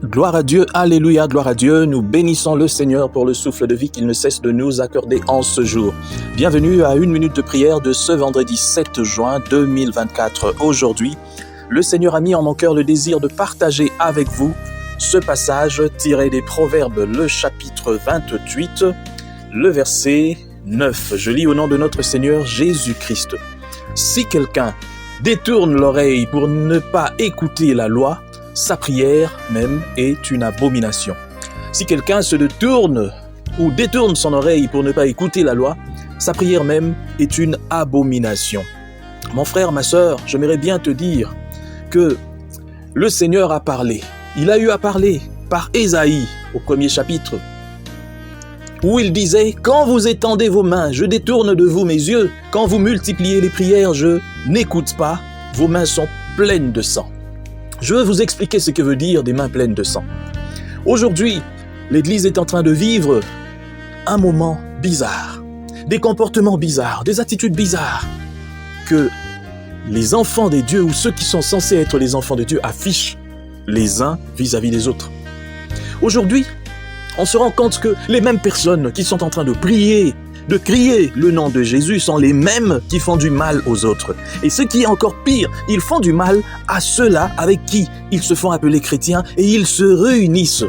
Gloire à Dieu, alléluia, gloire à Dieu. Nous bénissons le Seigneur pour le souffle de vie qu'il ne cesse de nous accorder en ce jour. Bienvenue à une minute de prière de ce vendredi 7 juin 2024. Aujourd'hui, le Seigneur a mis en mon cœur le désir de partager avec vous ce passage tiré des Proverbes, le chapitre 28, le verset 9. Je lis au nom de notre Seigneur Jésus-Christ. Si quelqu'un détourne l'oreille pour ne pas écouter la loi, sa prière même est une abomination. Si quelqu'un se détourne ou détourne son oreille pour ne pas écouter la loi, sa prière même est une abomination. Mon frère, ma sœur, j'aimerais bien te dire que le Seigneur a parlé. Il a eu à parler par Ésaïe au premier chapitre, où il disait « Quand vous étendez vos mains, je détourne de vous mes yeux. Quand vous multipliez les prières, je n'écoute pas. Vos mains sont pleines de sang. » Je veux vous expliquer ce que veut dire des mains pleines de sang. Aujourd'hui, l'Église est en train de vivre un moment bizarre, des comportements bizarres, des attitudes bizarres que les enfants des dieux ou ceux qui sont censés être les enfants de Dieu affichent les uns vis-à-vis des autres. Aujourd'hui, on se rend compte que les mêmes personnes qui sont en train de prier, de crier le nom de Jésus sont les mêmes qui font du mal aux autres. Et ce qui est encore pire, ils font du mal à ceux-là avec qui ils se font appeler chrétiens et ils se réunissent.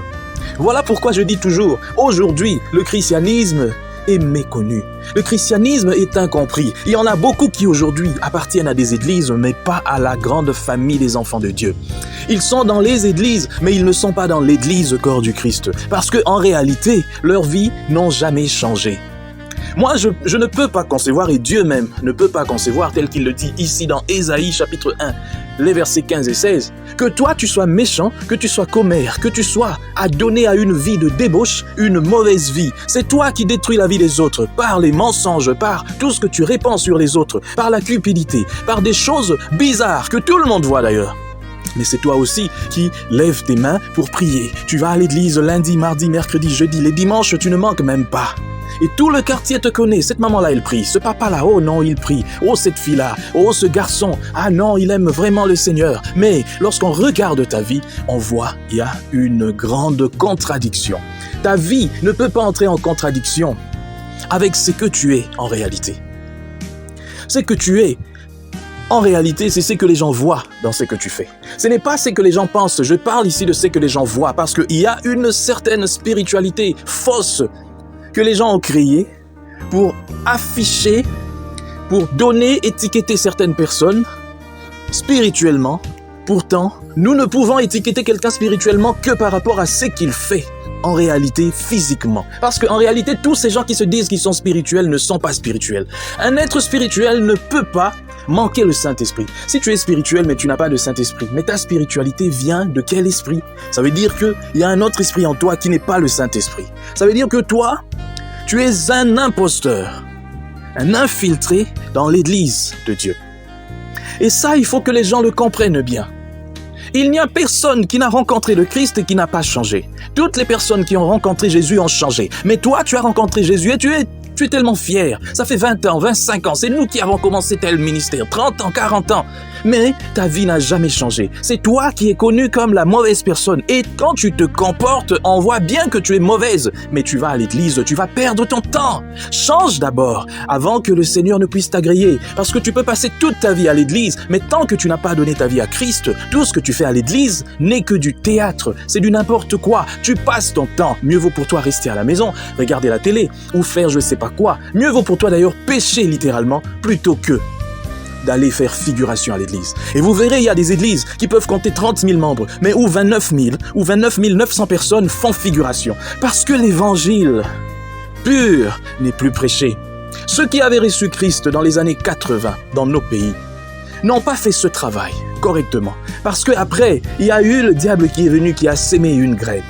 Voilà pourquoi je dis toujours, aujourd'hui, le christianisme est méconnu. Le christianisme est incompris. Il y en a beaucoup qui aujourd'hui appartiennent à des églises, mais pas à la grande famille des enfants de Dieu. Ils sont dans les églises, mais ils ne sont pas dans l'église corps du Christ. Parce qu'en réalité, leurs vies n'ont jamais changé. Moi, je ne peux pas concevoir, et Dieu même ne peut pas concevoir, tel qu'il le dit ici dans Ésaïe chapitre 1, les versets 15 et 16, que toi tu sois méchant, que tu sois commère, que tu sois adonné à une vie de débauche, une mauvaise vie. C'est toi qui détruis la vie des autres par les mensonges, par tout ce que tu répands sur les autres, par la cupidité, par des choses bizarres que tout le monde voit d'ailleurs. Mais c'est toi aussi qui lèves tes mains pour prier. Tu vas à l'église lundi, mardi, mercredi, jeudi, les dimanches, tu ne manques même pas. Et tout le quartier te connaît. Cette maman-là, elle prie. Ce papa-là, oh non, il prie. Oh, cette fille-là. Oh, ce garçon. Ah non, il aime vraiment le Seigneur. Mais lorsqu'on regarde ta vie, on voit qu'il y a une grande contradiction. Ta vie ne peut pas entrer en contradiction avec ce que tu es en réalité. Ce que tu es, en réalité, c'est ce que les gens voient dans ce que tu fais. Ce n'est pas ce que les gens pensent. Je parle ici de ce que les gens voient parce qu'il y a une certaine spiritualité fausse que les gens ont créé pour afficher, pour donner, étiqueter certaines personnes spirituellement. Pourtant, nous ne pouvons étiqueter quelqu'un spirituellement que par rapport à ce qu'il fait en réalité physiquement. Parce qu'en réalité, tous ces gens qui se disent qu'ils sont spirituels ne sont pas spirituels. Un être spirituel ne peut pas manquer le Saint-Esprit. Si tu es spirituel mais tu n'as pas de Saint-Esprit, mais ta spiritualité vient de quel esprit? Ça veut dire qu'il y a un autre esprit en toi qui n'est pas le Saint-Esprit. Ça veut dire que toi, tu es un imposteur, un infiltré dans l'église de Dieu. Et ça, il faut que les gens le comprennent bien. Il n'y a personne qui n'a rencontré le Christ et qui n'a pas changé. Toutes les personnes qui ont rencontré Jésus ont changé. Mais toi, tu as rencontré Jésus et tu es tellement fier. Ça fait 20 ans, 25 ans. C'est nous qui avons commencé tel ministère. 30 ans, 40 ans. Mais ta vie n'a jamais changé. C'est toi qui es connu comme la mauvaise personne. Et quand tu te comportes, on voit bien que tu es mauvaise. Mais tu vas à l'église, tu vas perdre ton temps. Change d'abord avant que le Seigneur ne puisse t'agréer. Parce que tu peux passer toute ta vie à l'église, mais tant que tu n'as pas donné ta vie à Christ, tout ce que tu fais à l'église n'est que du théâtre. C'est du n'importe quoi. Tu passes ton temps. Mieux vaut pour toi rester à la maison, regarder la télé ou faire je sais pas quoi. Mieux vaut pour toi d'ailleurs pécher littéralement plutôt que d'aller faire figuration à l'église. Et vous verrez, il y a des églises qui peuvent compter 30 000 membres, mais où 29 000 ou 29 900 personnes font figuration. Parce que l'évangile pur n'est plus prêché. Ceux qui avaient reçu Christ dans les années 80 dans nos pays n'ont pas fait ce travail correctement. Parce qu'après, il y a eu le diable qui est venu, qui a sémé une graine.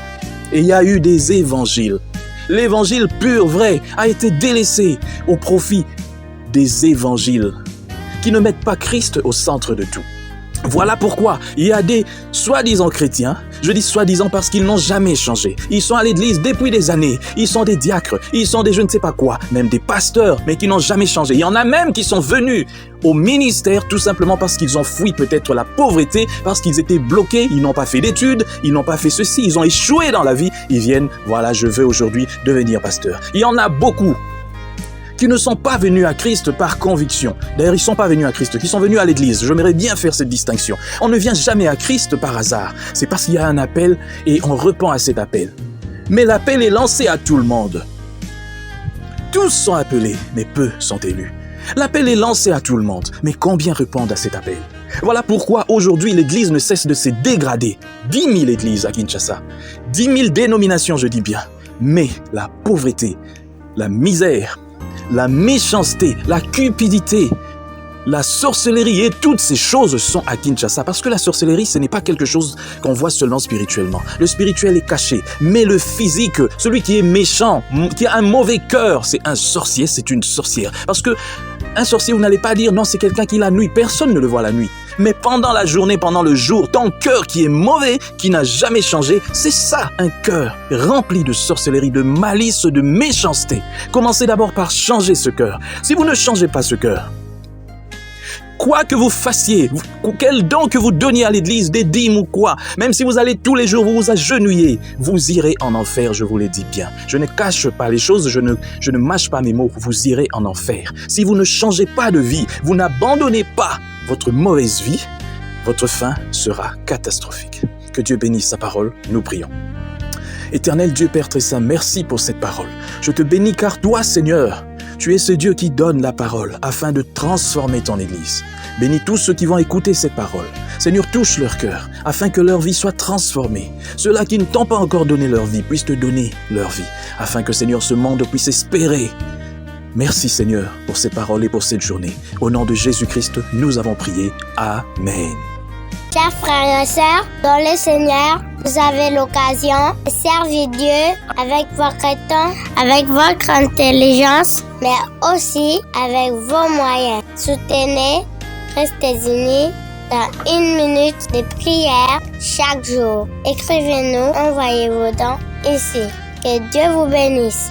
Et il y a eu des évangiles. L'évangile pur, vrai, a été délaissé au profit des évangiles qui ne mettent pas Christ au centre de tout. Voilà pourquoi il y a des soi-disant chrétiens, je dis soi-disant parce qu'ils n'ont jamais changé. Ils sont à l'église depuis des années, ils sont des diacres, ils sont des je ne sais pas quoi, même des pasteurs, mais qui n'ont jamais changé. Il y en a même qui sont venus au ministère tout simplement parce qu'ils ont fui peut-être la pauvreté, parce qu'ils étaient bloqués, ils n'ont pas fait d'études, ils n'ont pas fait ceci, ils ont échoué dans la vie. Ils viennent, voilà, je veux aujourd'hui devenir pasteur. Il y en a beaucoup qui ne sont pas venus à Christ par conviction. D'ailleurs, ils ne sont pas venus à Christ, qui sont venus à l'église. J'aimerais bien faire cette distinction. On ne vient jamais à Christ par hasard. C'est parce qu'il y a un appel et on répond à cet appel. Mais l'appel est lancé à tout le monde. Tous sont appelés, mais peu sont élus. L'appel est lancé à tout le monde, mais combien répondent à cet appel? Voilà pourquoi aujourd'hui l'église ne cesse de se dégrader. 10 000 églises à Kinshasa, 10 000 dénominations, je dis bien. Mais la pauvreté, la misère, la méchanceté, la cupidité, la sorcellerie et toutes ces choses sont à Kinshasa. Parce que la sorcellerie, ce n'est pas quelque chose qu'on voit seulement spirituellement. Le spirituel est caché. Mais le physique, celui qui est méchant, qui a un mauvais cœur, c'est un sorcier, c'est une sorcière. Parce que un sorcier, vous n'allez pas dire non, c'est quelqu'un qui la nuit. Personne ne le voit la nuit. Mais pendant la journée, pendant le jour, ton cœur qui est mauvais, qui n'a jamais changé, c'est ça, un cœur rempli de sorcellerie, de malice, de méchanceté. Commencez d'abord par changer ce cœur. Si vous ne changez pas ce cœur, quoi que vous fassiez, quel don que vous donniez à l'église, des dîmes ou quoi, même si vous allez tous les jours vous agenouiller, vous irez en enfer, je vous le dis bien. Je ne cache pas les choses, je ne mâche pas mes mots, vous irez en enfer. Si vous ne changez pas de vie, vous n'abandonnez pas votre mauvaise vie, votre fin sera catastrophique. Que Dieu bénisse sa parole, nous prions. Éternel Dieu Père très saint, merci pour cette parole. Je te bénis car toi, Seigneur, tu es ce Dieu qui donne la parole afin de transformer ton Église. Bénis tous ceux qui vont écouter cette parole. Seigneur, touche leur cœur afin que leur vie soit transformée. Ceux-là qui ne t'ont pas encore donné leur vie puissent te donner leur vie afin que, Seigneur, ce monde puisse espérer. Merci, Seigneur, pour ces paroles et pour cette journée. Au nom de Jésus-Christ, nous avons prié. Amen. Chers frères et sœurs, dans le Seigneur, vous avez l'occasion de servir Dieu avec votre temps, avec votre intelligence, mais aussi avec vos moyens. Soutenez, restez unis dans 1 minute de prière chaque jour. Écrivez-nous, envoyez vos dons ici. Que Dieu vous bénisse.